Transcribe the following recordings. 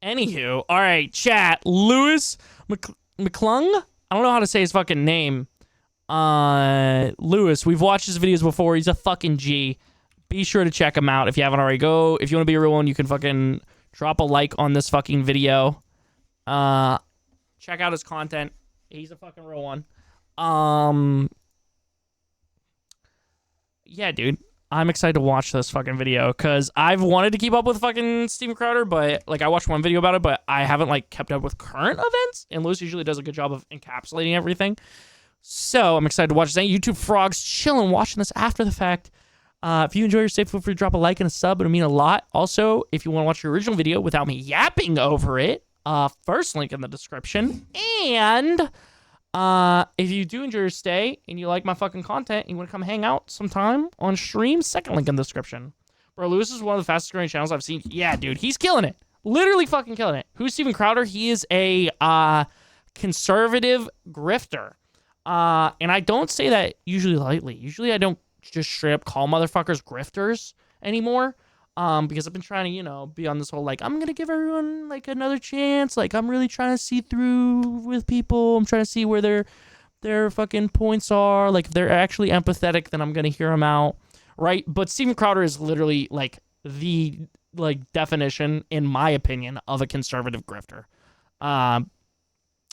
Anywho, all right, chat. Lewis McClung? I don't know how to say his fucking name. Lewis, we've watched his videos before. He's a fucking G. Be sure to check him out if you haven't already. Go, if you want to be a real one, you can fucking drop a like on this fucking video. Check out his content. He's a fucking real one. Yeah, dude. I'm excited to watch this fucking video because I've wanted to keep up with fucking Steven Crowder, but like I watched one video about it, but I haven't like kept up with current events. And Lewis usually does a good job of encapsulating everything. So I'm excited to watch this. YouTube frogs chilling, watching this after the fact. If you enjoy your stay, feel free to drop a like and a sub. It'll mean a lot. Also, if you want to watch the original video without me yapping over it, first link in the description. And if you do enjoy your stay and you like my fucking content and you want to come hang out sometime on stream, second link in the description. Bro, Lewis is one of the fastest growing channels I've seen. Yeah, dude, he's killing it. Literally fucking killing it. Who's Steven Crowder? He is a conservative grifter. And I don't say that usually lightly. Usually I don't just straight up call motherfuckers grifters anymore. Because I've been trying to, you know, be on this whole, like, I'm going to give everyone, like, another chance. Like, I'm really trying to see through with people. I'm trying to see where their fucking points are. Like, if they're actually empathetic, then I'm going to hear them out, right? But Steven Crowder is literally, like, the, like, definition, in my opinion, of a conservative grifter.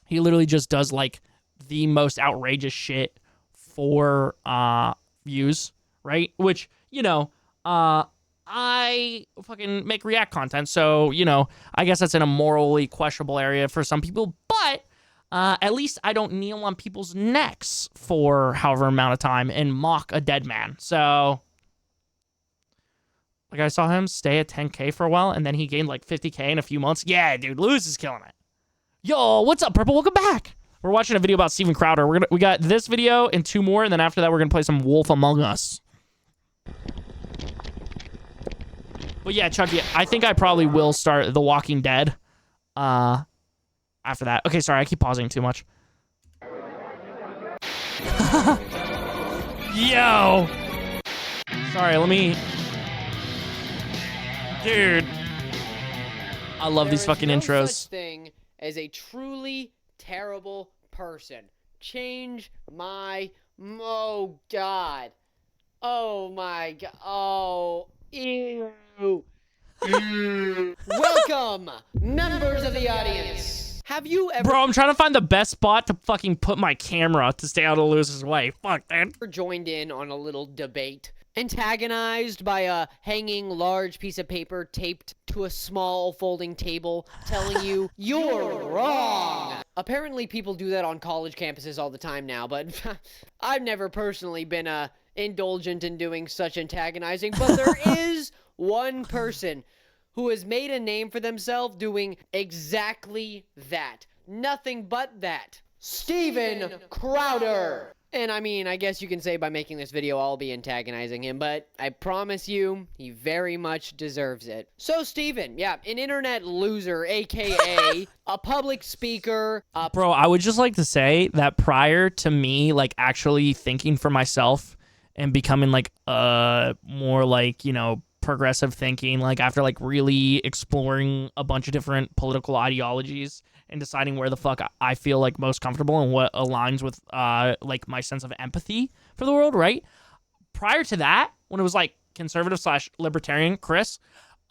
He literally just does, like, the most outrageous shit for views, right? Which, you know, I fucking make React content, so, you know, I guess that's in a morally questionable area for some people, but at least I don't kneel on people's necks for however amount of time and mock a dead man. So, like, I saw him stay at 10K for a while, and then he gained, like, 50K in a few months. Yeah, dude, Lewis is killing it. Yo, what's up, Purple? Welcome back. We're watching a video about Steven Crowder. We got this video and 2 more, and then after that, we're gonna play some Wolf Among Us. But yeah, Chucky, I think I probably will start The Walking Dead after that. Okay, sorry, I keep pausing too much. Yo! Sorry, let me... Dude. I love these fucking intros. There is no such thing as a truly terrible person. Change my... Oh, God. Oh, my God. Oh... Ew. Welcome, members of the audience. Have you ever... Bro, I'm trying to find the best spot to fucking put my camera to stay out of Lewis's way. Fuck, man. joined in on a little debate? Antagonized by a hanging large piece of paper taped to a small folding table telling you, you're wrong. Apparently people do that on college campuses all the time now, but I've never personally been indulgent in doing such antagonizing, but there is one person who has made a name for themselves doing exactly that. Nothing but that. Steven Crowder. And I mean, I guess you can say by making this video I'll be antagonizing him, but I promise you, he very much deserves it. So Steven, yeah, an internet loser, aka a public speaker. Bro, I would just like to say that prior to me, like, actually thinking for myself and becoming, like, more, like, you know, progressive thinking, like, after, like, really exploring a bunch of different political ideologies and deciding where the fuck I feel, like, most comfortable and what aligns with, like, my sense of empathy for the world, right? Prior to that, when it was, like, conservative / libertarian Chris,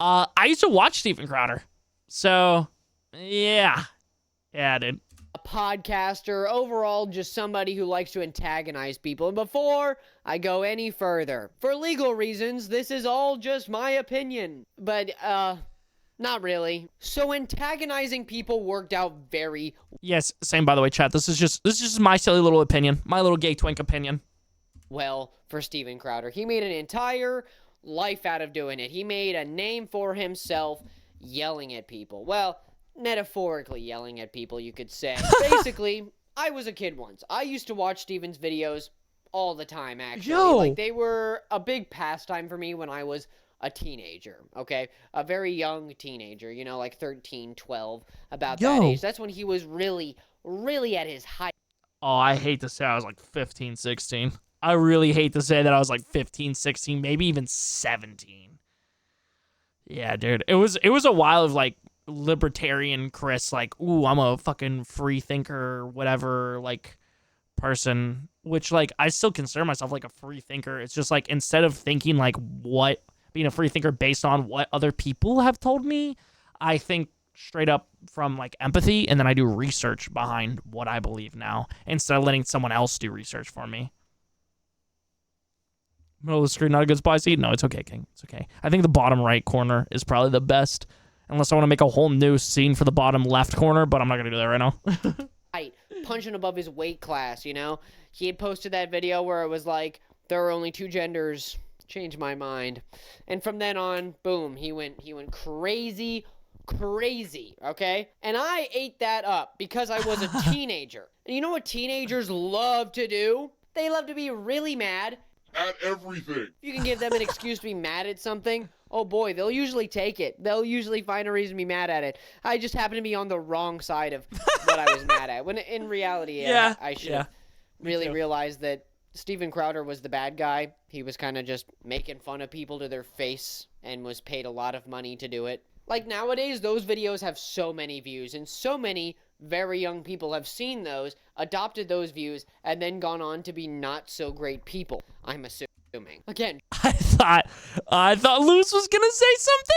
I used to watch Steven Crowder. So, yeah. Yeah, dude. A podcaster, overall just somebody who likes to antagonize people. And before I go any further, for legal reasons, this is all just my opinion. But, not really. So antagonizing people worked out very... Yes, same by the way, chat. This is just my silly little opinion. My little gay twink opinion. Well, for Steven Crowder. He made an entire life out of doing it. He made a name for himself yelling at people. Well, metaphorically yelling at people, you could say. Basically, I was a kid once. I used to watch Steven's videos all the time, actually. Yo! Like, they were a big pastime for me when I was a teenager, okay? A very young teenager, you know, like 13, 12, about that age. That's when he was really, really at his height. Oh, I hate to say I was like 15, 16. I really hate to say that I was like 15, 16, maybe even 17. Yeah, dude. It was a while of, like, libertarian Chris, like, ooh, I'm a fucking free thinker, whatever, like, person, which, like, I still consider myself, like, a free thinker. It's just, like, instead of thinking, like, being a free thinker based on what other people have told me, I think straight up from, like, empathy, and then I do research behind what I believe now, instead of letting someone else do research for me. Middle of the screen, not a good spot to see? No, it's okay, King. It's okay. I think the bottom right corner is probably the best, unless I want to make a whole new scene for the bottom left corner, but I'm not going to do that right now. Punching above his weight class, you know? He had posted that video where it was like, there are only two genders. Changed my mind. And from then on, boom, he went crazy, okay? And I ate that up because I was a teenager. And you know what teenagers love to do? They love to be really mad. At everything. You can give them an excuse to be mad at something. Oh boy, they'll usually take it. They'll usually find a reason to be mad at it. I just happen to be on the wrong side of what I was mad at. When in reality, I should have really realized that Steven Crowder was the bad guy. He was kind of just making fun of people to their face and was paid a lot of money to do it. Like nowadays, those videos have so many views, and so many very young people have seen those, adopted those views, and then gone on to be not so great people, I'm assuming. Again, I thought Luce was gonna say something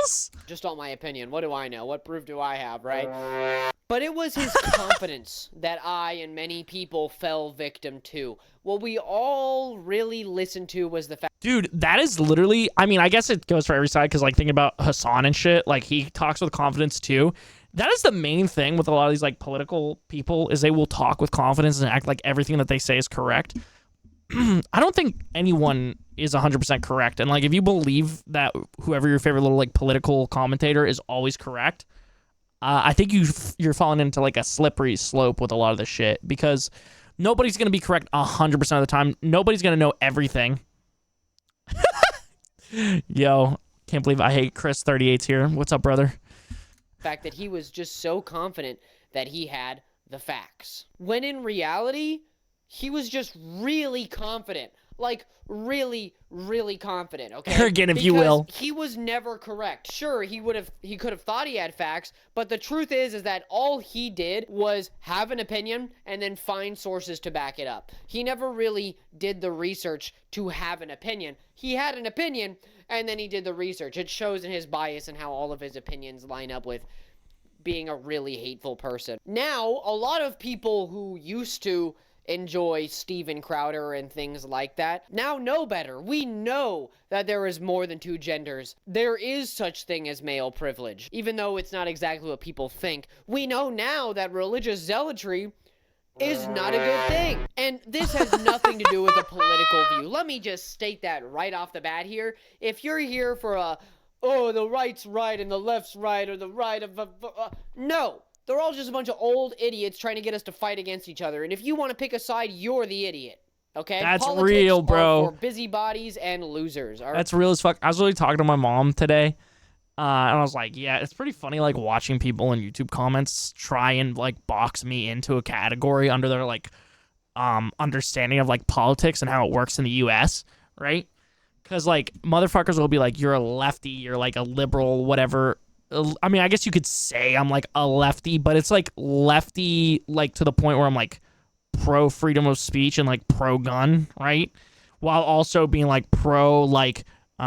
else. just all my opinion. What do I know? What proof do I have, right? But it was his confidence that I and many people fell victim to. What we all really listened to was the fact. Dude, that is literally, I mean, I guess it goes for every side, because, like, thinking about Hassan and shit, like, he talks with confidence, too. That is the main thing with a lot of these, like, political people, is they will talk with confidence and act like everything that they say is correct. I don't think anyone is 100% correct. And, like, if you believe that whoever your favorite little, like, political commentator is always correct, I think you're falling into, like, a slippery slope with a lot of this shit, because nobody's going to be correct 100% of the time. Nobody's going to know everything. Yo, can't believe I hate Chris 38's here. What's up, brother? Fact that he was just so confident that he had the facts. When in reality, he was just really confident. Like, really, really confident, okay? Arrogant, if you will. He was never correct. Sure, he could have thought he had facts, but the truth is that all he did was have an opinion and then find sources to back it up. He never really did the research to have an opinion. He had an opinion, and then he did the research. It shows in his bias and how all of his opinions line up with being a really hateful person. Now, a lot of people who used to enjoy Steven Crowder and things like that now know better. We know that there is more than two genders. There is such thing as male privilege. Even though it's not exactly what people think, we know now that religious zealotry is not a good thing. And this has nothing to do with a political view. Let me just state that right off the bat here. If you're here for the right's right and the left's right, or the right of no. They're all just a bunch of old idiots trying to get us to fight against each other. And if you want to pick a side, you're the idiot. Okay? That's Politics real, bro. Are for busybodies and losers. All right? That's real as fuck. I was really talking to my mom today, and I was like, yeah, it's pretty funny, like, watching people in YouTube comments try and, like, box me into a category under their, like, understanding of, like, politics and how it works in the U.S., right? Because, like, motherfuckers will be like, you're a lefty, you're, like, a liberal, whatever. I mean, I guess you could say I'm, like, a lefty, but it's, like, lefty, like, to the point where I'm, like, pro freedom of speech and, like, pro gun, right? While also being, like, pro, like, free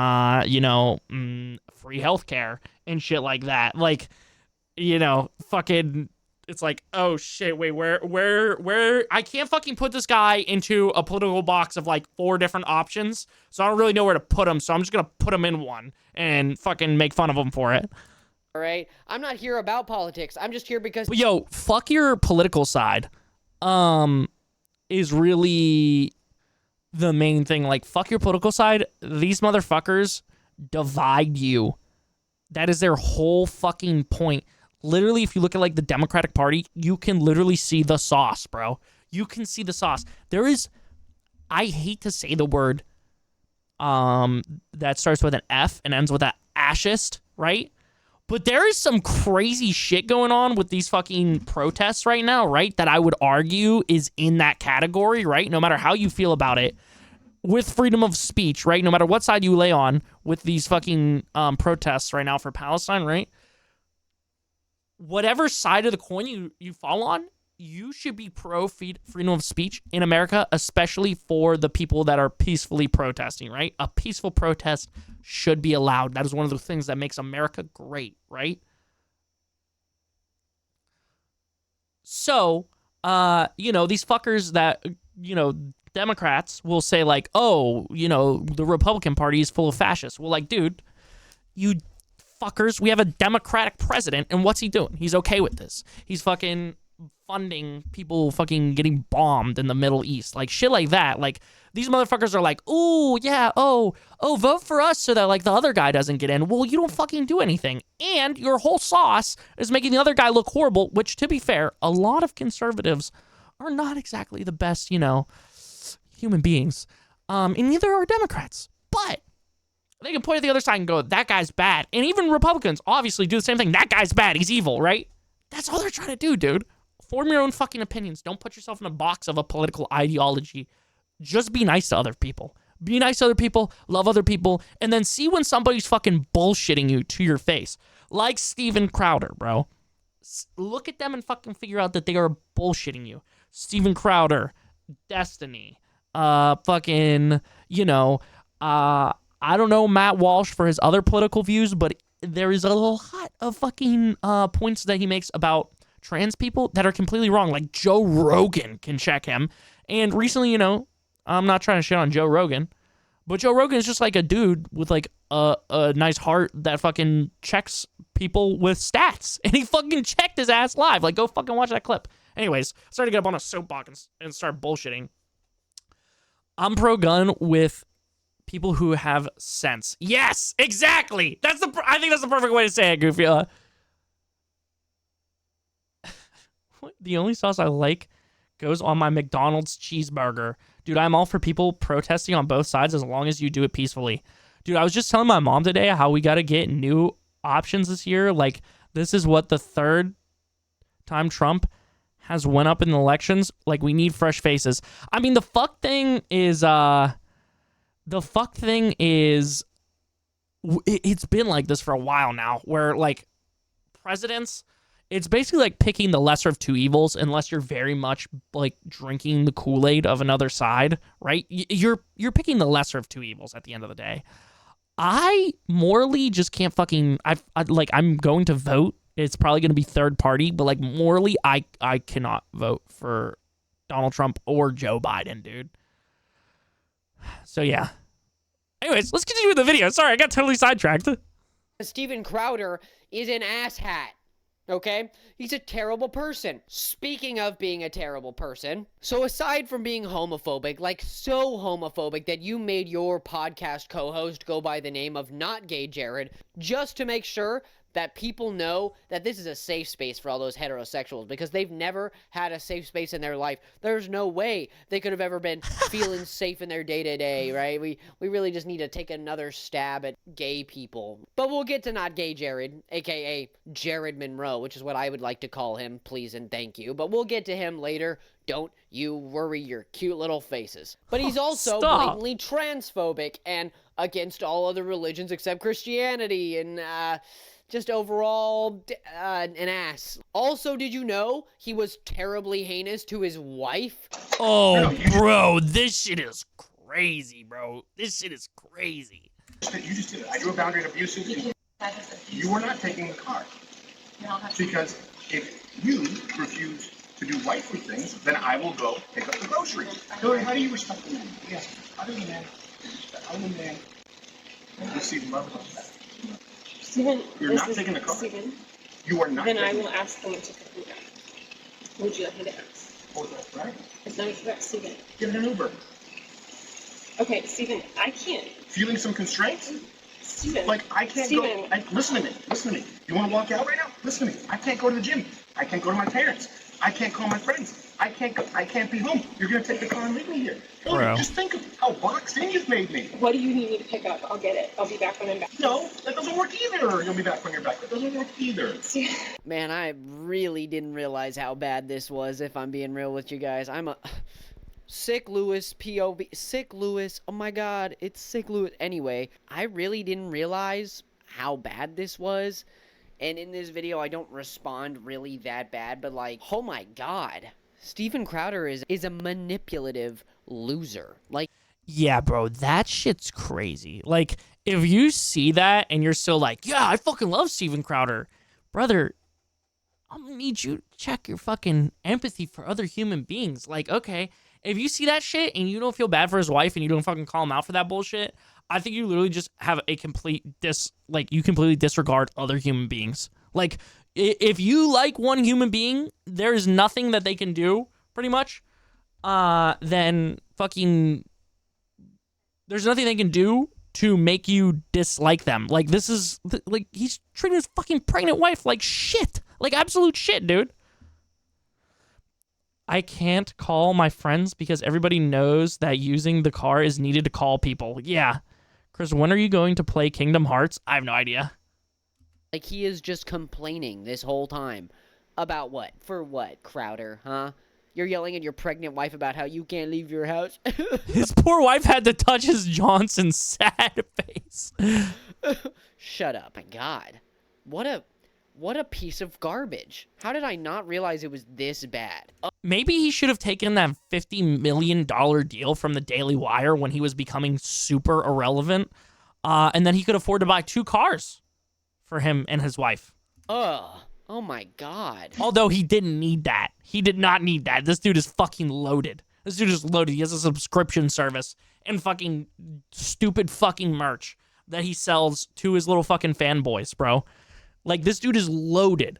healthcare and shit like that. Like, fucking, it's like, oh shit, wait, where, I can't fucking put this guy into a political box of, like, 4 different options, so I don't really know where to put him, so I'm just gonna put him in one and fucking make fun of him for it. All right? I'm not here about politics. I'm just here because... But yo, fuck your political side, is really the main thing. Like, fuck your political side. These motherfuckers divide you. That is their whole fucking point. Literally, if you look at, like, the Democratic Party, you can literally see the sauce, bro. You can see the sauce. There is, I hate to say the word, that starts with an F and ends with a ashist, right? But there is some crazy shit going on with these fucking protests right now, right? That I would argue is in that category, right? No matter how you feel about it, with freedom of speech, right? No matter what side you lay on with these fucking protests right now for Palestine, right? whatever side of the coin you fall on, you should be pro freedom of speech in America, especially for the people that are peacefully protesting, right? A peaceful protest should be allowed. That is one of the things that makes America great, right? So, these fuckers that, Democrats will say like, oh, the Republican Party is full of fascists. Well, like, dude, you fuckers, we have a Democratic president, and what's he doing? He's okay with this. He's fucking funding people fucking getting bombed in the Middle East, like shit like that. Like, these motherfuckers are like, ooh, yeah, oh, vote for us so that like the other guy doesn't get in. Well, you don't fucking do anything, and your whole sauce is making the other guy look horrible, which, to be fair, a lot of conservatives are not exactly the best, human beings, and neither are Democrats, but they can point at the other side and go, that guy's bad. And even Republicans obviously do the same thing. That guy's bad. He's evil, right? That's all they're trying to do, dude. Form your own fucking opinions. Don't put yourself in a box of a political ideology. Just be nice to other people. Be nice to other people, love other people, and then see when somebody's fucking bullshitting you to your face. Like Steven Crowder, bro. Look at them and fucking figure out that they are bullshitting you. Steven Crowder, Destiny, I don't know Matt Walsh for his other political views, but there is a lot of fucking points that he makes about trans people that are completely wrong. Like, Joe Rogan can check him. And recently, I'm not trying to shit on Joe Rogan, but Joe Rogan is just like a dude with like a nice heart that fucking checks people with stats. And he fucking checked his ass live. Like, go fucking watch that clip. Anyways, started to get up on a soapbox and start bullshitting. I'm pro-gun with people who have sense. Yes, exactly. I think that's the perfect way to say it, Goofy. The only sauce I like goes on my McDonald's cheeseburger. Dude, I'm all for people protesting on both sides as long as you do it peacefully. Dude, I was just telling my mom today how we got to get new options this year. Like, this is what the third time Trump has went up in the elections. Like, we need fresh faces. I mean, the fuck thing is, it's been like this for a while now, where like presidents, it's basically like picking the lesser of two evils, unless you're very much like drinking the Kool-Aid of another side, right? You're picking the lesser of two evils at the end of the day. I morally just can't fucking, I'm going to vote. It's probably going to be third party, but like morally, I cannot vote for Donald Trump or Joe Biden, dude. So yeah. Anyways, let's continue with the video. Sorry, I got totally sidetracked. Steven Crowder is an asshat. Okay? He's a terrible person. Speaking of being a terrible person, so aside from being homophobic, like so homophobic that you made your podcast co-host go by the name of Not Gay Jared, just to make sure that people know that this is a safe space for all those heterosexuals, because they've never had a safe space in their life. There's no way they could have ever been feeling safe in their day-to-day, right? We really just need to take another stab at gay people. But we'll get to Not Gay Jared, aka Jared Monroe, which is what I would like to call him, please and thank you. But we'll get to him later. Don't you worry your cute little faces. But he's also blatantly transphobic and against all other religions except Christianity, and just overall an ass. Also, did you know he was terribly heinous to his wife? Oh, bro, this shit is crazy, bro. This shit is crazy. You just did it. I drew a boundary of abuse. You were not taking the car. Because if you refuse to do wifely things, then I will go pick up the groceries. Hillary, how do you respect the man? Yes. How do you man? How do you man? Receive love of that. Steven, you're not taking the car. Steven, you are not. Then I will ask them to pick me up. Would you like me to ask? Oh, that's right. It's not correct, Steven. Get an Uber. Okay, Steven, I can't. Feeling some constraints? Steven. Like, I can't Steven. go. Listen to me. Listen to me. You want to walk out right now? Listen to me. I can't go to the gym. I can't go to my parents. I can't call my friends. I can't be home. You're going to take the car and leave me here. Bro. Just think of how boxed in you've made me. What do you need me to pick up? I'll get it. I'll be back when I'm back. No, that doesn't work either. You'll be back when you're back. That doesn't work either. Man, I really didn't realize how bad this was, if I'm being real with you guys. I'm a... Sick Louis, POV. Sick Louis. Oh my god, it's Sick Louis. Anyway, I really didn't realize how bad this was. And in this video, I don't respond really that bad, but like, oh my god. Steven Crowder is a manipulative loser. Like, Yeah, bro, that shit's crazy. Like, if you see that and you're still like, yeah, I fucking love Steven Crowder, brother, I'm gonna need you to check your fucking empathy for other human beings. Like, okay, if you see that shit and you don't feel bad for his wife and you don't fucking call him out for that bullshit, I think you literally just have a complete you completely disregard other human beings. Like, if you like one human being, there is nothing that they can do, pretty much, then fucking, there's nothing they can do to make you dislike them. Like, this is, like, he's treating his fucking pregnant wife like shit. Like, absolute shit, dude. I can't call my friends because everybody knows that using the car is needed to call people. Yeah. Chris, when are you going to play Kingdom Hearts? I have no idea. Like, he is just complaining this whole time. About what? For what, Crowder, huh? You're yelling at your pregnant wife about how you can't leave your house? His poor wife had to touch his Johnson sad face. Shut up. My God. What a piece of garbage. How did I not realize it was this bad? Maybe he should have taken that $50 million deal from the Daily Wire when he was becoming super irrelevant. And then he could afford to buy 2 cars for him and his wife. Ugh. Oh my God. Although he didn't need that. He did not need that. This dude is fucking loaded. This dude is loaded. He has a subscription service and fucking stupid fucking merch that he sells to his little fucking fanboys, bro. Like, this dude is loaded.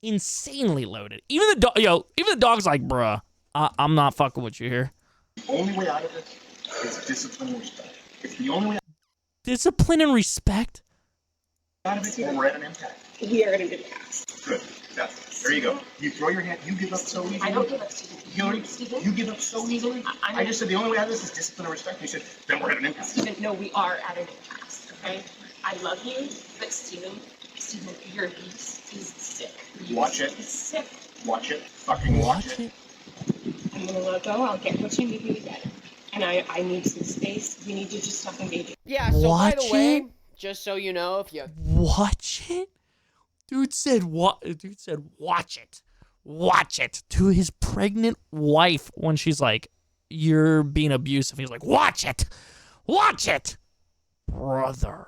Insanely loaded. Even the dog's like, bruh, I'm not fucking with you here. The only way out of this is discipline and respect. It's the only way Discipline and respect? out of it, or we're at an impasse. We are at an impasse. Good. There you go. You throw your hand. You give up so easily. I don't give up, Stephen. You give up so easily. I just said the only way out of this is discipline and respect. You said, then we're at an impasse. Stephen, no, we are at an impasse, okay? I love you, but Stephen, your abuse is sick. Watch it. It's sick. Watch it. Fucking watch it. I'm gonna let go. I'll get what you need me to get. And I need some space. We need to just stop engaging. Yeah, so by Watch the way, it? just so you know, if you... Watch it? Dude said what? Dude said watch it. Watch it to his pregnant wife when she's like, you're being abusive. He's like, watch it. Watch it. Brother.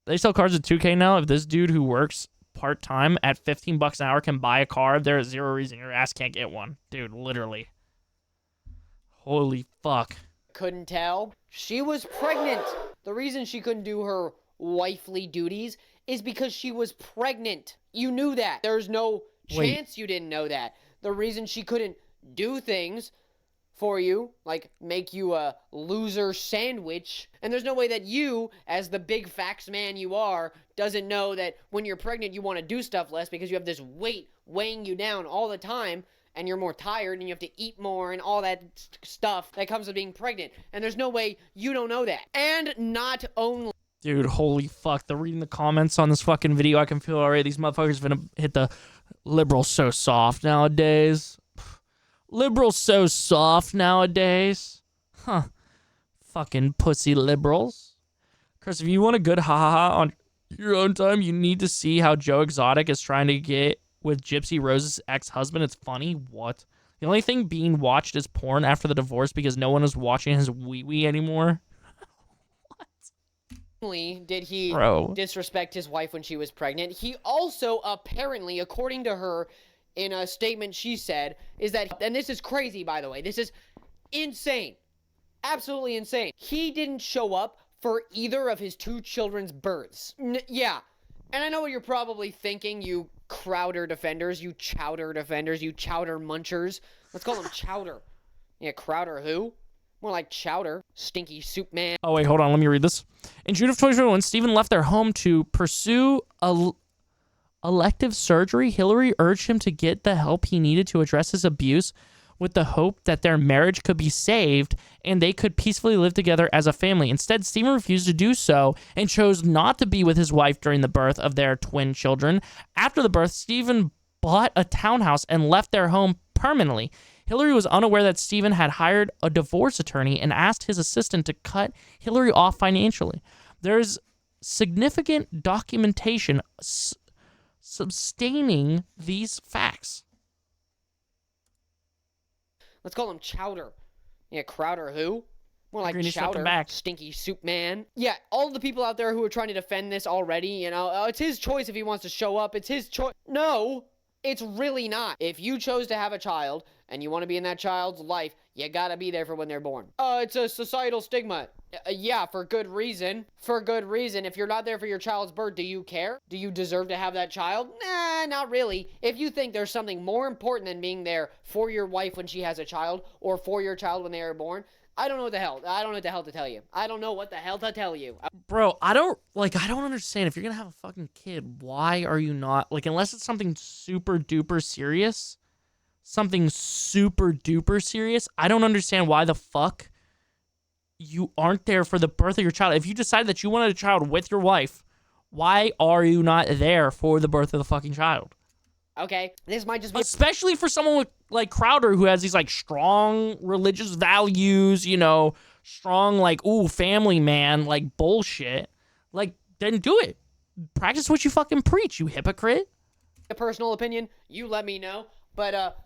They sell cars at 2K now. If this dude who works part-time at $15 an hour can buy a car, there is zero reason your ass can't get one. Dude, literally. Holy fuck. couldn't tell, she was pregnant. The reason she couldn't do her wifely duties is because she was pregnant. You knew that. There's no chance you didn't know that. The reason she couldn't do things for you, like make you a loser sandwich, and there's no way that you, as the big facts man you are, doesn't know that when you're pregnant you want to do stuff less because you have this weight weighing you down all the time, and you're more tired, and you have to eat more, and all that stuff that comes with being pregnant. And there's no way you don't know that. And not only... Dude, holy fuck. They're reading the comments on this fucking video. I can feel already. These motherfuckers are gonna hit the liberals so soft nowadays. Liberals so soft nowadays. Huh. Fucking pussy liberals. Chris, if you want a good ha-ha-ha on your own time, you need to see how Joe Exotic is trying to get with Gypsy Rose's ex-husband. It's funny. What? The only thing being watched is porn after the divorce because no one is watching his wee-wee anymore. did he disrespect his wife when she was pregnant, he also apparently, according to her, in a statement she said, is that, and this is crazy by the way, this is insane, absolutely insane, he didn't show up for either of his 2 children's births. Yeah, and I know what you're probably thinking, you Crowder defenders, you Chowder defenders, you Chowder munchers. Let's call them Chowder. Yeah, Crowder who? More like Chowder. Stinky soup man. Oh, wait, hold on. Let me read this. In June of 2021, Stephen left their home to pursue elective surgery. Hillary urged him to get the help he needed to address his abuse with the hope that their marriage could be saved and they could peacefully live together as a family. Instead, Stephen refused to do so and chose not to be with his wife during the birth of their twin children. After the birth, Stephen bought a townhouse and left their home permanently. Hillary was unaware that Stephen had hired a divorce attorney and asked his assistant to cut Hillary off financially. There's significant documentation sustaining these facts. Let's call him Chowder. Yeah, Crowder who? More like Greenish left him Chowder, back. Stinky Soup Man. Yeah, all the people out there who are trying to defend this already, you know, it's his choice if he wants to show up. It's his choice. No, it's really not. If you chose to have a child and you want to be in that child's life, you gotta be there for when they're born. It's a societal stigma. Yeah, for good reason. For good reason. If you're not there for your child's birth, do you care? Do you deserve to have that child? Nah, not really. If you think there's something more important than being there for your wife when she has a child or for your child when they are born, I don't know what the hell. I don't know what the hell to tell you. I don't know what the hell to tell you. Bro, I don't understand. If you're gonna have a fucking kid, why are you not, like, unless it's something super duper serious, I don't understand why the fuck you aren't there for the birth of your child. If you decide that you wanted a child with your wife, why are you not there for the birth of the fucking child? Okay, this might just be... Especially for someone with, like, Crowder, who has these, like, strong religious values, you know, strong, like, ooh, family man, like, bullshit. Like, then do it. Practice what you fucking preach, you hypocrite. a personal opinion. You let me know. But,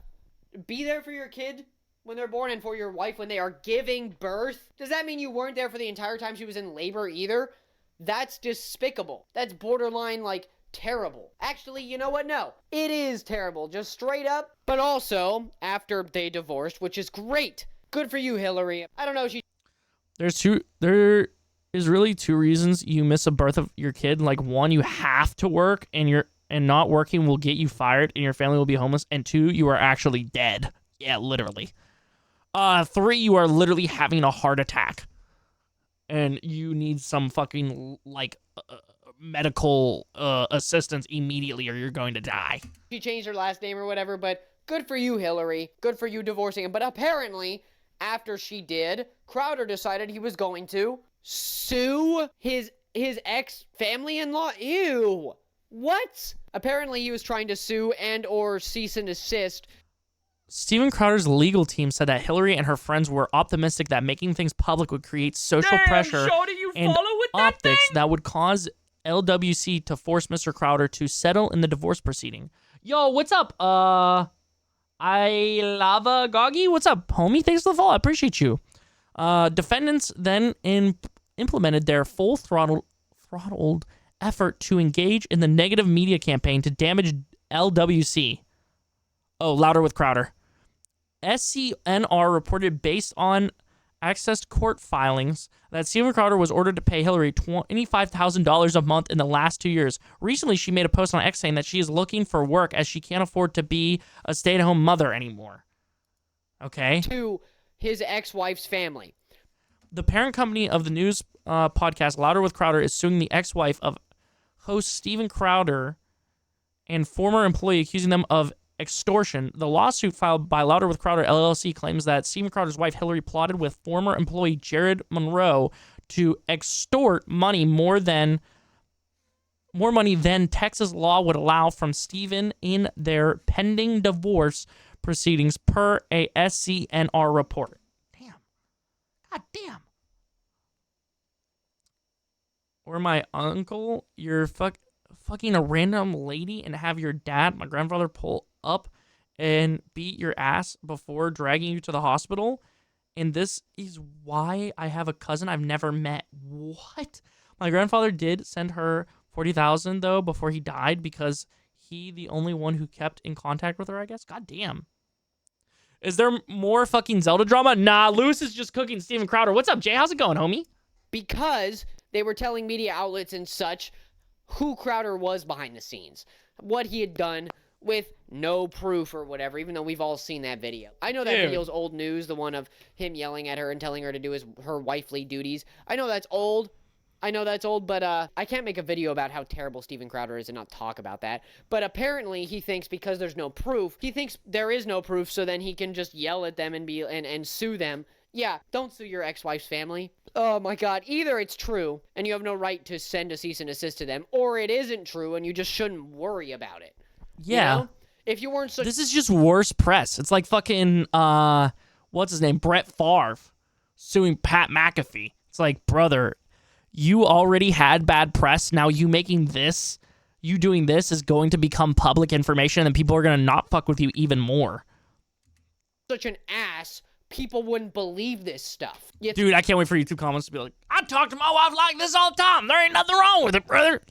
be there for your kid when they're born and for your wife when they are giving birth. Does that mean you weren't there for the entire time she was in labor either? That's despicable. That's borderline, like, terrible. Actually, you know what? No. It is terrible. Just straight up. But also, after they divorced, which is great. Good for you, Hillary. I don't know, There is really two reasons you miss a birth of your kid. Like, one, you have to work and not working will get you fired and your family will be homeless. And two, you are actually dead. Yeah, literally. Three, you are literally having a heart attack. And you need some fucking, like, medical assistance immediately or you're going to die. She changed her last name or whatever, but good for you, Hillary. Good for you divorcing him. But apparently, after she did, Crowder decided he was going to sue his ex-family-in-law. Ew. What? Apparently, he was trying to sue and or cease and desist. Steven Crowder's legal team said that Hillary and her friends were optimistic that making things public would create social pressure and optics that would cause LWC to force Mr. Crowder to settle in the divorce proceeding. Yo, what's up? I Lava Goggy, what's up, homie? Thanks for the follow. I appreciate you. Defendants then implemented their full throttled effort to engage in the negative media campaign to damage LWC. Oh, louder with Crowder. SCNR reported based on accessed court filings that Steven Crowder was ordered to pay Hillary $25,000 a month in the last 2 years. Recently, she made a post on X saying that she is looking for work as she can't afford to be a stay-at-home mother anymore. Okay. To his ex-wife's family. The parent company of the news podcast Louder with Crowder is suing the ex-wife of host Steven Crowder and former employee, accusing them of extortion. The lawsuit filed by Louder with Crowder LLC claims that Steven Crowder's wife Hillary plotted with former employee Jared Monroe to extort more money than Texas law would allow from Steven in their pending divorce proceedings, per a SCNR report. Damn. God damn. Or my uncle, you're fucking a random lady and have your dad, my grandfather, pull up and beat your ass before dragging you to the hospital. And this is why I have a cousin I've never met. What? My grandfather did send her $40,000 though before he died because he the only one who kept in contact with her, I guess. God damn. Is there more fucking Zelda drama? Nah, Lewis is just cooking Steven Crowder. What's up, Jay? How's it going, homie? Because they were telling media outlets and such who Crowder was behind the scenes. What he had done with no proof or whatever, even though we've all seen that video. I know that video's old news, the one of him yelling at her and telling her to do her wifely duties. I know that's old, but I can't make a video about how terrible Steven Crowder is and not talk about that. But apparently he thinks because there's no proof, he thinks there is no proof, so then he can just yell at them and sue them. Yeah, don't sue your ex-wife's family. Oh my god, either it's true and you have no right to send a cease and desist to them, or it isn't true and you just shouldn't worry about it. Yeah. You know? If you weren't so... This is just worse press. It's like fucking, what's his name? Brett Favre suing Pat McAfee. It's like, brother, you already had bad press. Now you making this, you doing this is going to become public information, and people are going to not fuck with you even more. Such an ass, people wouldn't believe this stuff. Dude, I can't wait for YouTube comments to be like, I talk to my wife like this all the time. There ain't nothing wrong with it, brother.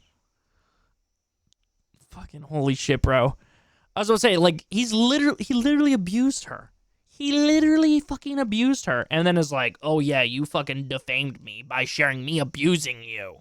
Fucking holy shit, bro. I was gonna say, like, he literally abused her. He literally fucking abused her. And then is like, oh yeah, you fucking defamed me by sharing me abusing you.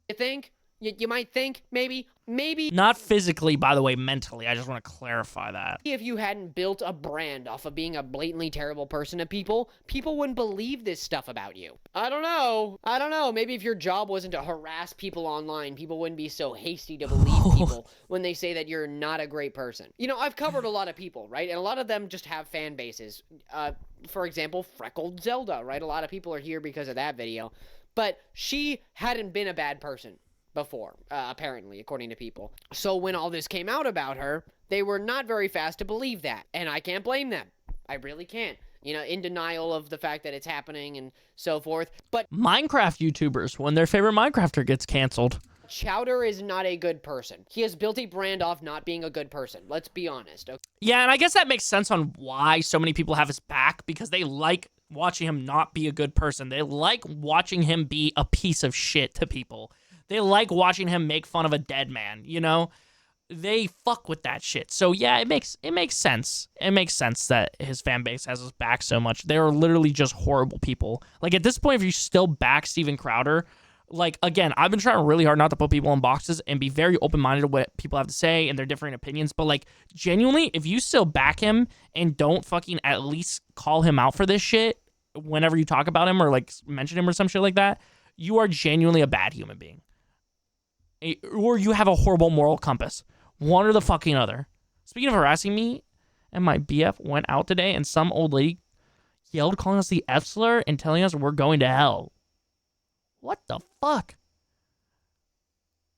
You think? You might think, maybe. Not physically, by the way, mentally. I just want to clarify that. If you hadn't built a brand off of being a blatantly terrible person to people wouldn't believe this stuff about you. I don't know. Maybe if your job wasn't to harass people online, people wouldn't be so hasty to believe people when they say that you're not a great person. You know, I've covered a lot of people, right? And a lot of them just have fan bases. For example, Freckled Zelda, right? A lot of people are here because of that video. But she hadn't been a bad person before, apparently, according to people. So when all this came out about her, they were not very fast to believe that. And I can't blame them. I really can't. You know, in denial of the fact that it's happening and so forth. But Minecraft YouTubers, when their favorite Minecrafter gets canceled. Chowder is not a good person. He has built a brand off not being a good person. Let's be honest. Okay? Yeah, and I guess that makes sense on why so many people have his back, because they like watching him not be a good person. They like watching him be a piece of shit to people. They like watching him make fun of a dead man, you know? They fuck with that shit. So yeah, it makes sense. It makes sense that his fan base has his back so much. They're literally just horrible people. Like, at this point, if you still back Steven Crowder, like, again, I've been trying really hard not to put people in boxes and be very open-minded to what people have to say and their different opinions. But, like, genuinely, if you still back him and don't fucking at least call him out for this shit whenever you talk about him or, like, mention him or some shit like that, you are genuinely a bad human being. Or you have a horrible moral compass. One or the fucking other. Speaking of harassing me, and my BF went out today and some old lady yelled calling us the F slur and telling us we're going to hell. What the fuck?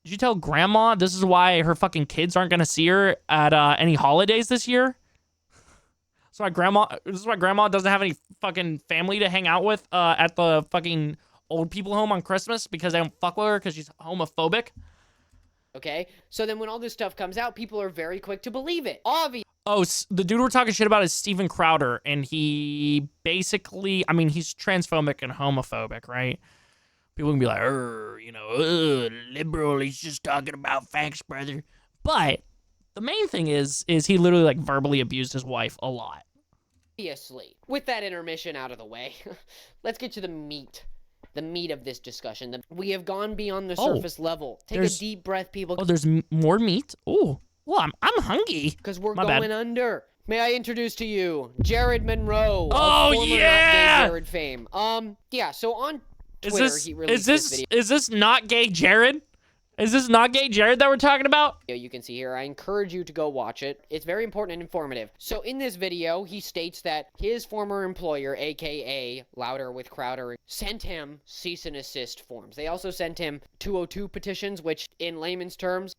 Did you tell grandma this is why her fucking kids aren't going to see her at any holidays this year? This is why grandma doesn't have any fucking family to hang out with at the fucking old people home on Christmas because they don't fuck with her because she's homophobic. Okay, so then when all this stuff comes out, people are very quick to believe it. Obviously. Oh, the dude we're talking shit about is Steven Crowder, and he basically, I mean, he's transphobic and homophobic, right? People can be like, you know, liberal, he's just talking about facts, brother. But the main thing is he literally, like, verbally abused his wife a lot. Obviously. With that intermission out of the way, let's get to the meat. The meat of this discussion. We have gone beyond the surface level. Take a deep breath, people. Oh, there's more meat? Oh, well, I'm hungry. Because we're going under. May I introduce to you Jared Monroe. Oh, of former yeah! Not Gay Jared fame. Yeah, so on Twitter, he released this video. Is this not gay Jared? Is this not gay Jared that we're talking about? You can see here. I encourage you to go watch it. It's very important and informative. So in this video, he states that his former employer, aka Louder with Crowder, sent him cease and assist forms. They also sent him 202 petitions, which in layman's terms,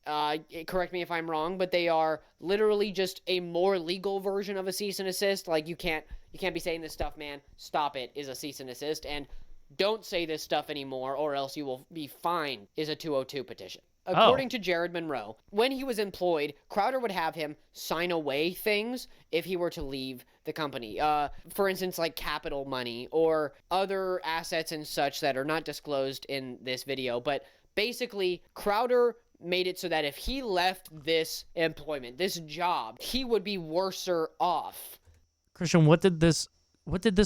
correct me if I'm wrong, but they are literally just a more legal version of a cease and assist. Like, you can't be saying this stuff, man. Stop it is a cease and assist. And don't say this stuff anymore or else you will be fined is a 202 petition. According to Jared Monroe, when he was employed, Crowder would have him sign away things if he were to leave the company. For instance, like capital money or other assets and such that are not disclosed in this video. But basically, Crowder made it so that if he left this employment, this job, he would be worser off. Christian, what did this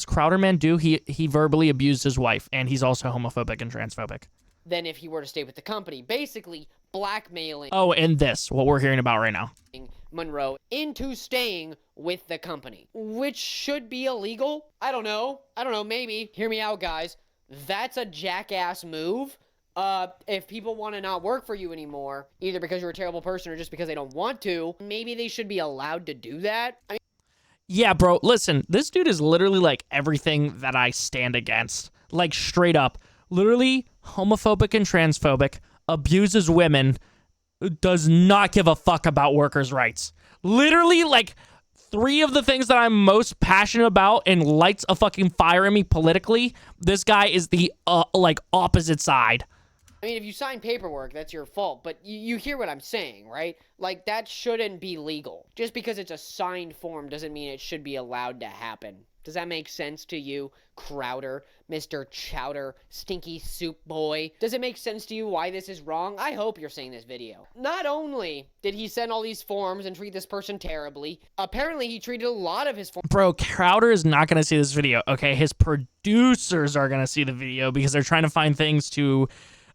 Crowder man do? He verbally abused his wife, and he's also homophobic and transphobic. Than if he were to stay with the company. Basically, blackmailing. Oh, and what we're hearing about right now. Monroe into staying with the company, which should be illegal. I don't know, maybe. Hear me out, guys. That's a jackass move. If people want to not work for you anymore, either because you're a terrible person or just because they don't want to, maybe they should be allowed to do that. I mean, yeah, bro, listen, this dude is literally like everything that I stand against. Like, straight up. Literally homophobic and transphobic, abuses women, does not give a fuck about workers' rights. Literally, like, three of the things that I'm most passionate about and lights a fucking fire in me politically, this guy is the like opposite side. I mean, if you sign paperwork, that's your fault, but you hear what I'm saying, right? Like, that shouldn't be legal. Just because it's a signed form doesn't mean it should be allowed to happen. Does that make sense to you, Crowder, Mr. Chowder, Stinky Soup Boy? Does it make sense to you why this is wrong? I hope you're seeing this video. Not only did he send all these forms and treat this person terribly, apparently he treated a lot of his forms. Bro, Crowder is not going to see this video, okay? His producers are going to see the video because they're trying to find things to...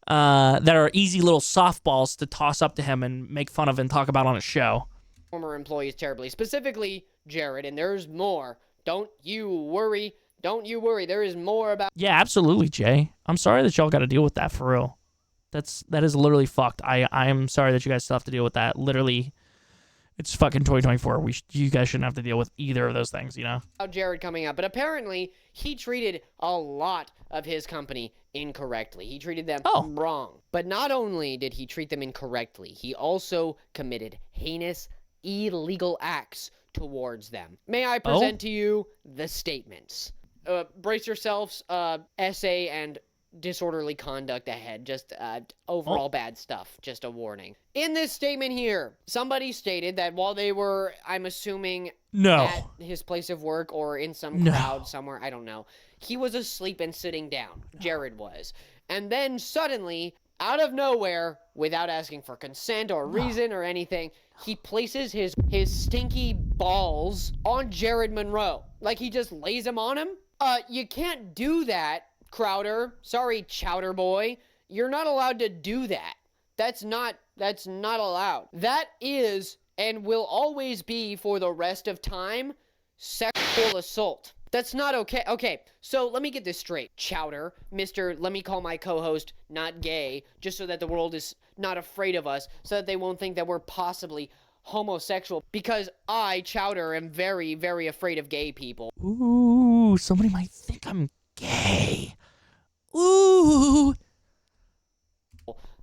that are easy little softballs to toss up to him and make fun of and talk about on a show. Former employees terribly. Specifically, Jared, and there's more. Don't you worry. Don't you worry. There is more about... Yeah, absolutely, Jay. I'm sorry that y'all got to deal with that for real. That is literally fucked. I am sorry that you guys still have to deal with that. Literally, it's fucking 2024. You guys shouldn't have to deal with either of those things, you know? Jared coming up, but apparently he treated a lot of his company incorrectly. He treated them wrong. But not only did he treat them incorrectly, he also committed heinous, illegal acts towards them. May I present to you the statements? Brace yourselves, essay and disorderly conduct ahead. Just overall bad stuff. Just a warning. In this statement here, somebody stated that while they were, I'm assuming, at his place of work or in some crowd somewhere, I don't know, he was asleep and sitting down. Jared was. And then suddenly, out of nowhere, without asking for consent or reason or anything, he places his stinky balls on Jared Monroe. Like he just lays them on him. You can't do that, Crowder. Sorry, Chowder Boy. You're not allowed to do that. That's not allowed. That is, and will always be for the rest of time, sexual assault. That's not okay. Okay, so let me get this straight. Chowder, let me call my co-host not gay, just so that the world is not afraid of us, so that they won't think that we're possibly homosexual, because I, Chowder, am very, very afraid of gay people. Ooh, somebody might think I'm gay. Ooh.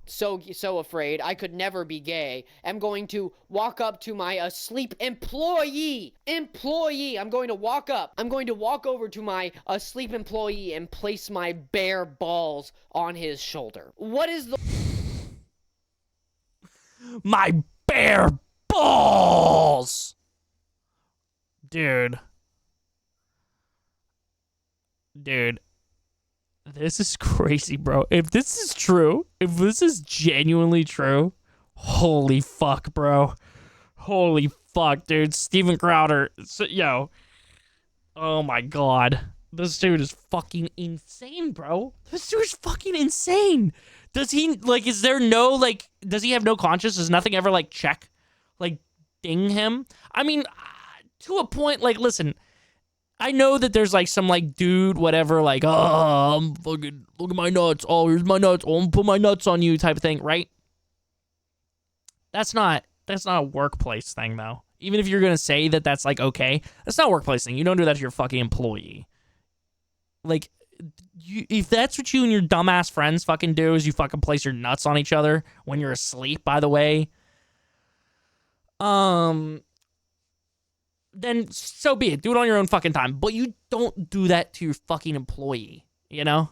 So afraid I could never be gay. I'm going to walk up to my asleep employee. I'm going to walk over to my asleep employee and place my bare balls on his shoulder. What is the... My bare balls! Dude. This is crazy, bro. If this is true, if this is genuinely true, holy fuck, bro. Holy fuck, dude. Steven Crowder. Yo. Oh my god. This dude is fucking insane, bro. This dude is fucking insane. Does he, like, is there no, like, does he have no conscience? Does nothing ever, like, check, like, ding him? I mean, to a point, like, listen, I know that there's, like, some, like, dude, whatever, like, oh, I'm fucking, look at my nuts. Oh, here's my nuts. Oh, I'm gonna put my nuts on you type of thing, right? That's not a workplace thing, though. Even if you're gonna say that that's, like, okay, that's not a workplace thing. You don't do that to your fucking employee. Like, if that's what you and your dumbass friends fucking do, is you fucking place your nuts on each other when you're asleep, by the way, then so be it. Do it on your own fucking time. But you don't do that to your fucking employee, you know?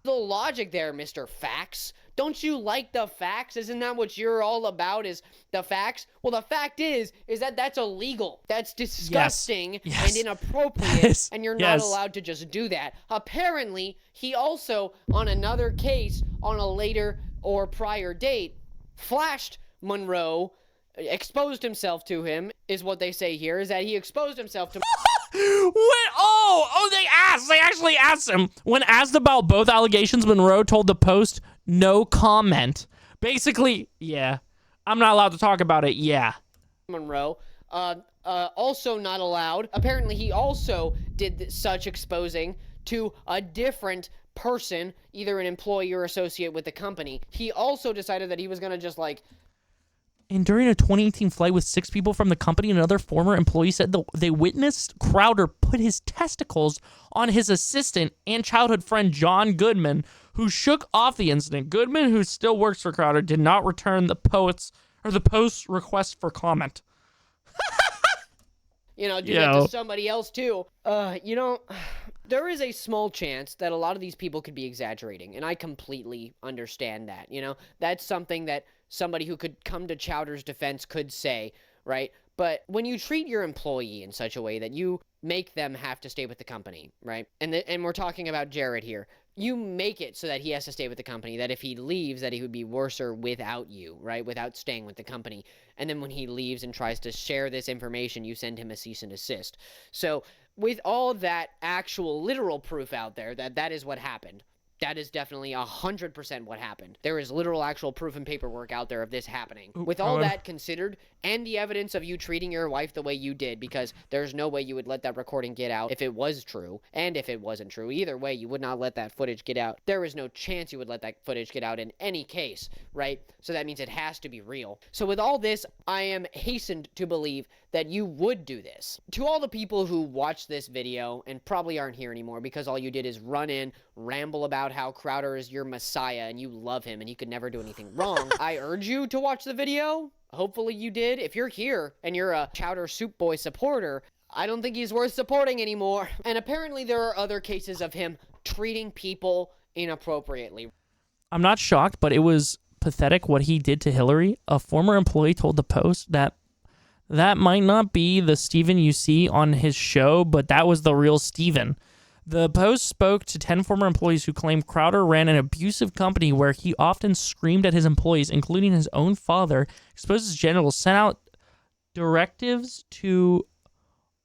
The logic there, Mr. Facts. Don't you like the facts? Isn't that what you're all about, is the facts? Well, the fact is that that's illegal. That's disgusting and inappropriate, and you're not allowed to just do that. Apparently, he also, on another case, on a later or prior date, flashed Monroe, exposed himself to him, is what they say here, is that he exposed himself to... They actually asked him. When asked about both allegations, Monroe told the Post, no comment. Basically, yeah, I'm not allowed to talk about it, yeah. Monroe, also not allowed. Apparently, he also did such exposing to a different person, either an employee or associate with the company. He also decided that he was gonna just, like... And during a 2018 flight with 6 people from the company, another former employee said they witnessed Crowder put his testicles on his assistant and childhood friend John Goodman, who shook off the incident. Goodman, who still works for Crowder, did not return the Post's request for comment. do that to somebody else too. There is a small chance that a lot of these people could be exaggerating, and I completely understand that. That's something that somebody who could come to Chowder's defense could say, right? But when you treat your employee in such a way that you make them have to stay with the company, right? And we're talking about Jared here. You make it so that he has to stay with the company, that if he leaves, that he would be worser without you, right? Without staying with the company. And then when he leaves and tries to share this information, you send him a cease and desist. So with all that actual literal proof out there that is what happened. That is definitely 100% what happened. There is literal actual proof and paperwork out there of this happening. With all that considered, and the evidence of you treating your wife the way you did, because there's no way you would let that recording get out if it was true, and if it wasn't true. Either way, you would not let that footage get out. There is no chance you would let that footage get out in any case, right? So that means it has to be real. So with all this, I am hastened to believe that you would do this. To all the people who watch this video and probably aren't here anymore because all you did is run in, ramble about how Crowder is your messiah and you love him and he could never do anything wrong, I urge you to watch the video. Hopefully you did. If you're here and you're a Chowder Soup Boy supporter, I don't think he's worth supporting anymore. And apparently there are other cases of him treating people inappropriately. I'm not shocked, but it was pathetic what he did to Hillary. A former employee told the Post that might not be the Steven you see on his show, but that was the real Steven. The Post spoke to 10 former employees who claimed Crowder ran an abusive company where he often screamed at his employees, including his own father, exposed his genitals, sent out directives to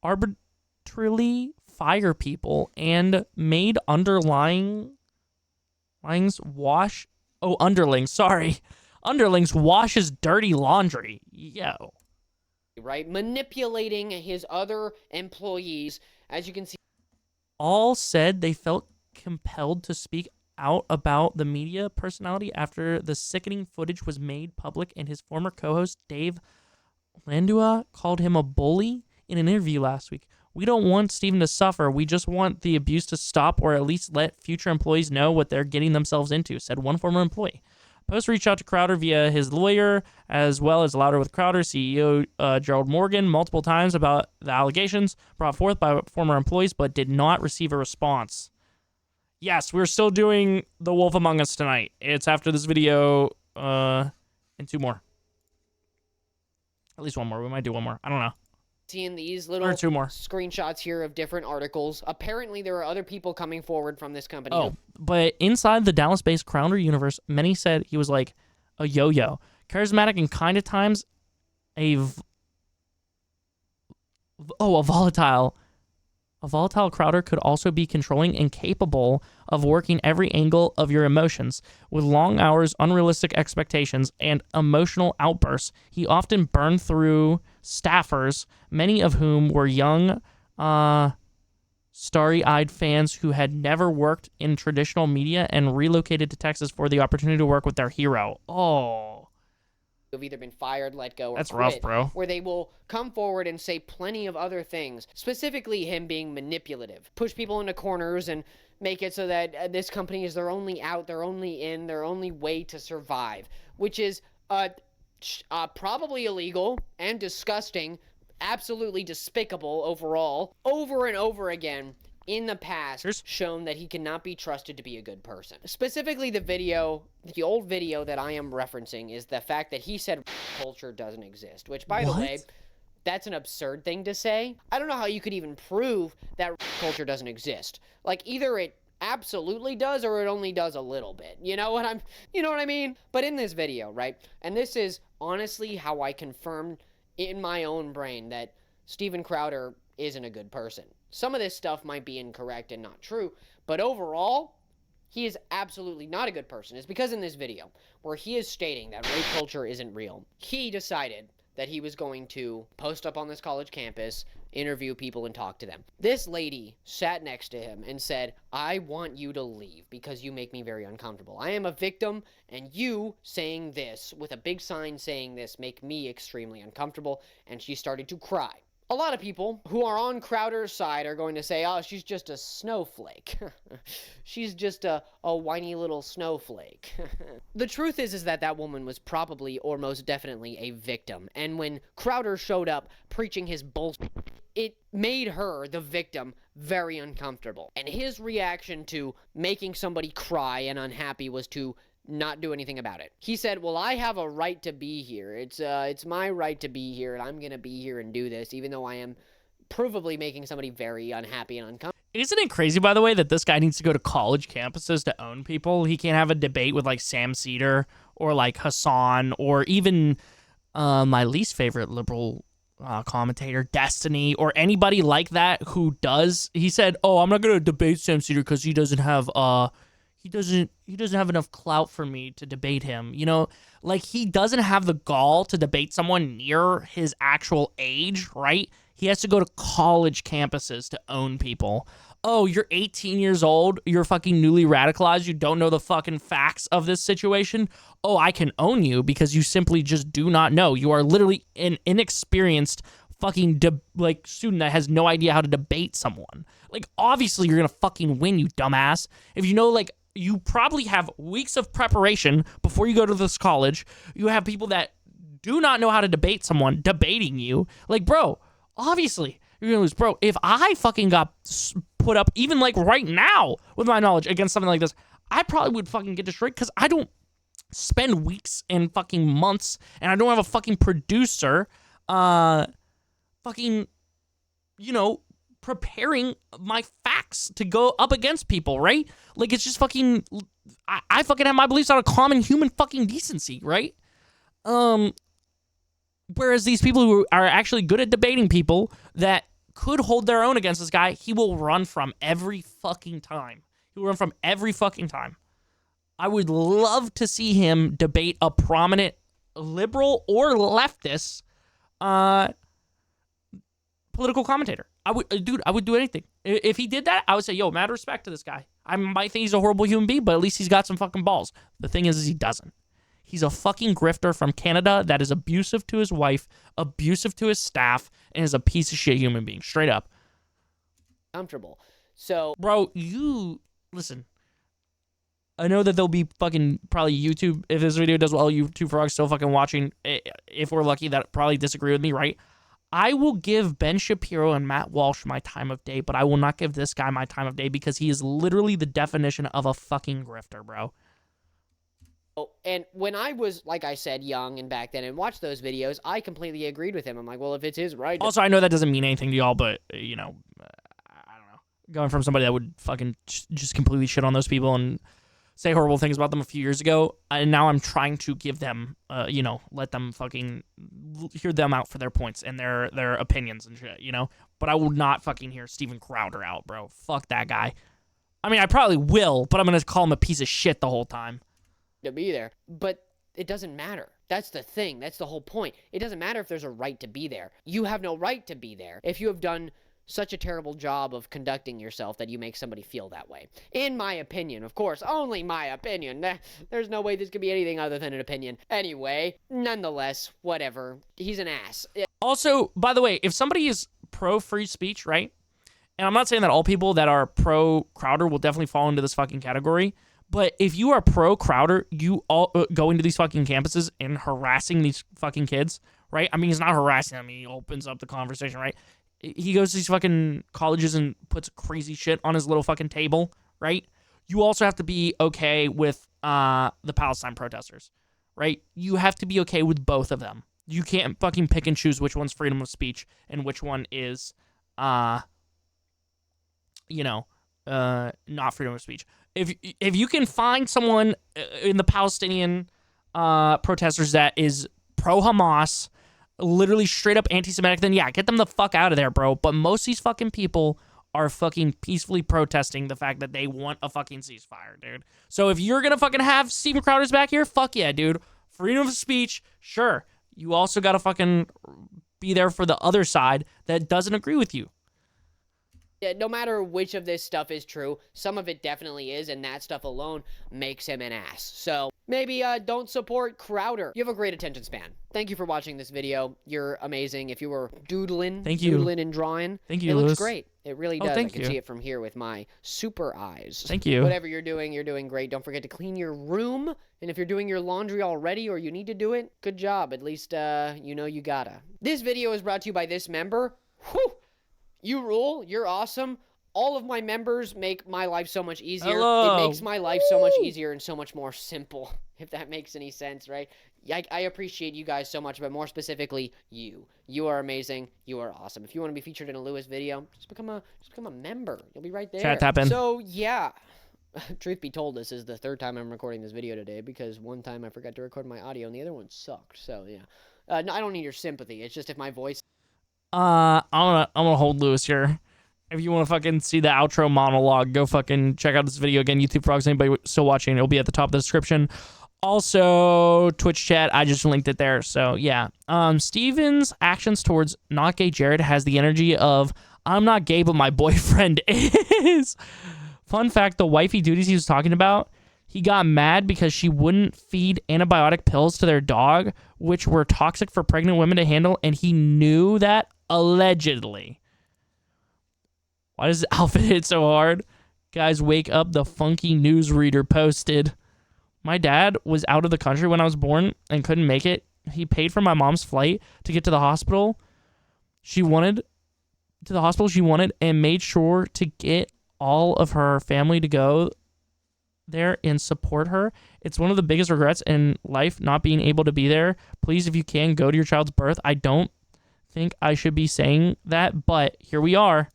arbitrarily fire people, and made underlings wash his dirty laundry. Yo. Right? Manipulating his other employees, as you can see. All said they felt compelled to speak out about the media personality after the sickening footage was made public, and his former co-host Dave Landua called him a bully in an interview last week. We don't want Steven to suffer. We just want the abuse to stop, or at least let future employees know what they're getting themselves into, said one former employee. Post reached out to Crowder via his lawyer, as well as Louder with Crowder CEO Gerald Morgan, multiple times about the allegations brought forth by former employees, but did not receive a response. Yes, we're still doing The Wolf Among Us tonight. It's after this video and 2 more. At least 1 more. We might do 1 more. I don't know. Seeing these little Or 2 more screenshots here of different articles. Apparently, there are other people coming forward from this company. Oh, but inside the Dallas-based Crowder universe, many said he was like a yo-yo. Charismatic and kind at times, a volatile. A volatile Crowder could also be controlling and capable of working every angle of your emotions. With long hours, unrealistic expectations, and emotional outbursts, he often burned through staffers, many of whom were young, starry-eyed fans who had never worked in traditional media and relocated to Texas for the opportunity to work with their hero. Oh. Have either been fired, let go, or That's quit, rough, bro. where they will come forward and say plenty of other things, specifically him being manipulative, push people into corners and make it so that this company is their only out, their only in, their only way to survive, which is probably illegal and disgusting, absolutely despicable overall, over and over again. In the past, shown that he cannot be trusted to be a good person. Specifically, the old video that I am referencing is the fact that he said culture doesn't exist, which, by the way, that's an absurd thing to say. I don't know how you could even prove that culture doesn't exist. Like, either it absolutely does or it only does a little bit. You know what I mean? But in this video, right? And this is honestly how I confirmed in my own brain that Steven Crowder isn't a good person. Some of this stuff might be incorrect and not true, but overall, he is absolutely not a good person. It's because in this video, where he is stating that rape culture isn't real, he decided that he was going to post up on this college campus, interview people, and talk to them. This lady sat next to him and said, I want you to leave because you make me very uncomfortable. I am a victim, and you saying this, with a big sign saying this, make me extremely uncomfortable, and she started to cry. A lot of people who are on Crowder's side are going to say, oh, she's just a snowflake. She's just a whiny little snowflake. The truth is that woman was probably or most definitely a victim. And when Crowder showed up preaching his bullshit it made her, the victim, very uncomfortable. And his reaction to making somebody cry and unhappy was to not do anything about it. He said, well, I have a right to be here. It's my right to be here, and I'm gonna be here and do this, even though I am provably making somebody very unhappy and uncomfortable. Isn't it crazy, by the way, that this guy needs to go to college campuses to own people? He can't have a debate with, like, Sam Cedar or, like, Hassan or even my least favorite liberal commentator, Destiny, or anybody like that who does. He said, oh, I'm not going to debate Sam Cedar because he doesn't have enough clout for me to debate him. You know, like, he doesn't have the gall to debate someone near his actual age, right? He has to go to college campuses to own people. Oh, you're 18 years old. You're fucking newly radicalized. You don't know the fucking facts of this situation. Oh, I can own you because you simply just do not know. You are literally an inexperienced fucking student that has no idea how to debate someone. Like, obviously you're gonna fucking win, you dumbass. If you know, like, you probably have weeks of preparation before you go to this college. You have people that do not know how to debate someone debating you. Like, bro, obviously you're gonna lose. Bro, if I fucking got put up, even like right now with my knowledge against something like this, I probably would fucking get destroyed because I don't spend weeks and fucking months, and I don't have a fucking producer fucking, you know, preparing my facts to go up against people, right? Like, it's just fucking, I fucking have my beliefs out of common human fucking decency, right? Whereas these people who are actually good at debating people that could hold their own against this guy, he will run from every fucking time. He will run from every fucking time. I would love to see him debate a prominent liberal or leftist political commentator. I would do anything. If he did that, I would say, yo, mad respect to this guy. I might think he's a horrible human being, but at least he's got some fucking balls. The thing is he doesn't. He's a fucking grifter from Canada that is abusive to his wife, abusive to his staff, and is a piece of shit human being. Straight up. Comfortable. So, bro, you listen. I know that there'll be fucking probably YouTube, if this video does well, YouTube frogs still fucking watching, if we're lucky, that probably disagree with me, right? I will give Ben Shapiro and Matt Walsh my time of day, but I will not give this guy my time of day because he is literally the definition of a fucking grifter, bro. oh, and when I was, like I said, young and back then and watched those videos, I completely agreed with him. I'm like, well, if it's his right. Also, I know that doesn't mean anything to y'all, but, you know, I don't know. Going from somebody that would fucking just completely shit on those people and say horrible things about them a few years ago, and now I'm trying to give them, you know, let them fucking hear them out for their points and their opinions and shit, you know? But I will not fucking hear Steven Crowder out, bro. Fuck that guy. I mean, I probably will, but I'm going to call him a piece of shit the whole time. To be there, but it doesn't matter. That's the thing. That's the whole point. It doesn't matter if there's a right to be there. You have no right to be there if you have done such a terrible job of conducting yourself that you make somebody feel that way. In my opinion, of course, only my opinion. There's no way this could be anything other than an opinion. Anyway, nonetheless, whatever. He's an ass. Also, by the way, if somebody is pro-free speech, right? And I'm not saying that all people that are pro-Crowder will definitely fall into this fucking category, but if you are pro-Crowder, you all go into these fucking campuses and harassing these fucking kids, right? I mean, he's not harassing them. He opens up the conversation, right? He goes to these fucking colleges and puts crazy shit on his little fucking table, right? You also have to be okay with the Palestine protesters, right? You have to be okay with both of them. You can't fucking pick and choose which one's freedom of speech and which one is, you know, not freedom of speech. If you can find someone in the Palestinian protesters that is pro-Hamas, literally straight up anti-Semitic, then yeah, get them the fuck out of there, bro. But most of these fucking people are fucking peacefully protesting the fact that they want a fucking ceasefire, dude. So if you're gonna fucking have Steven Crowder's back here, fuck yeah, dude. Freedom of speech, sure. You also gotta fucking be there for the other side that doesn't agree with you. Yeah, no matter which of this stuff is true, some of it definitely is, and that stuff alone makes him an ass. So maybe don't support Crowder. You have a great attention span. Thank you for watching this video. You're amazing. If you were doodling and drawing, thank you, it looks Lewis. Great. It really does. Thank I can you. see it from here with my super eyes. Thank you. Whatever you're doing great. Don't forget to clean your room. And if you're doing your laundry already or you need to do it, good job. At least, you know you gotta. This video is brought to you by this member. Whew! You rule. You're awesome. All of my members make my life so much easier. Hello. It makes my life so much easier and so much more simple, if that makes any sense, right? I appreciate you guys so much, but more specifically, you. You are amazing. You are awesome. If you want to be featured in a Lewis video, just become a member. You'll be right there. Chat tap in. So, yeah. Truth be told, this is the third time I'm recording this video today because one time I forgot to record my audio and the other one sucked. So, yeah. No, I don't need your sympathy. It's just if my voice... I'm gonna hold Lewis here. If you want to fucking see the outro monologue, go fucking check out this video again. YouTube Frogs, anybody still watching, it'll be at the top of the description. Also, Twitch chat, I just linked it there. So, yeah. Steven's actions towards not gay Jared has the energy of, I'm not gay, but my boyfriend is. Fun fact, the wifey duties he was talking about, he got mad because she wouldn't feed antibiotic pills to their dog, which were toxic for pregnant women to handle, and he knew that allegedly. Why does the outfit hit so hard? Guys, wake up, the funky newsreader posted. My dad was out of the country when I was born and couldn't make it. He paid for my mom's flight to get to the hospital. She wanted and made sure to get all of her family to go there and support her. It's one of the biggest regrets in life not being able to be there. Please, if you can, go to your child's birth. I don't think I should be saying that, but here we are.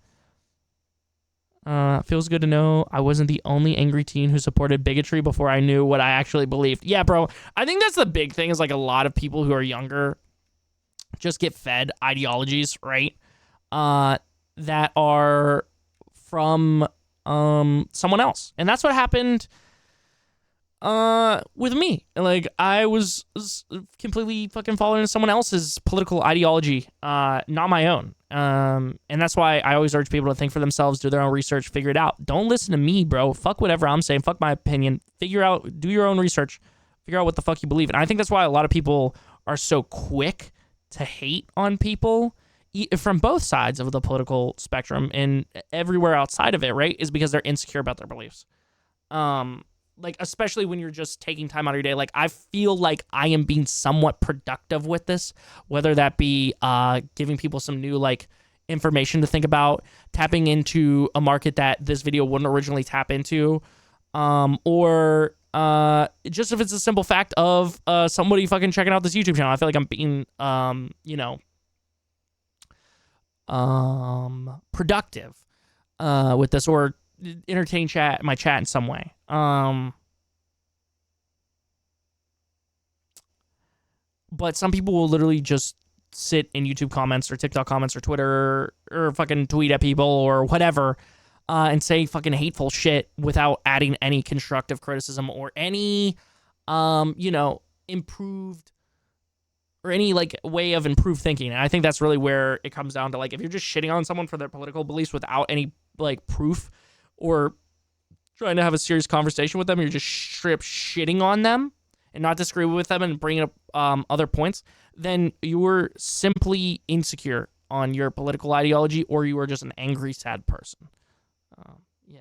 Feels good to know I wasn't the only angry teen who supported bigotry before I knew what I actually believed. Yeah, bro. I think that's the big thing is like a lot of people who are younger just get fed ideologies, right? That are from someone else. And that's what happened with me. Like I was completely fucking following someone else's political ideology, not my own. And that's why I always urge people to think for themselves, do their own research, figure it out. Don't listen to me, bro. Fuck whatever I'm saying. Fuck my opinion. Figure out, do your own research. Figure out what the fuck you believe. And I think that's why a lot of people are so quick to hate on people from both sides of the political spectrum and everywhere outside of it, right? Is because they're insecure about their beliefs. Like, especially when you're just taking time out of your day. Like, I feel like I am being somewhat productive with this, whether that be giving people some new, like, information to think about, tapping into a market that this video wouldn't originally tap into, or just if it's a simple fact of somebody fucking checking out this YouTube channel. I feel like I'm being, productive with this, or entertain my chat in some way. But some people will literally just sit in YouTube comments or TikTok comments or Twitter or fucking tweet at people or whatever, and say fucking hateful shit without adding any constructive criticism or any, improved or any like way of improved thinking. And I think that's really where it comes down to, like, if you're just shitting on someone for their political beliefs without any like proof or trying to have a serious conversation with them, you're just straight shitting on them and not disagree with them and bringing up other points, then you're simply insecure on your political ideology, or you are just an angry, sad person. Yeah.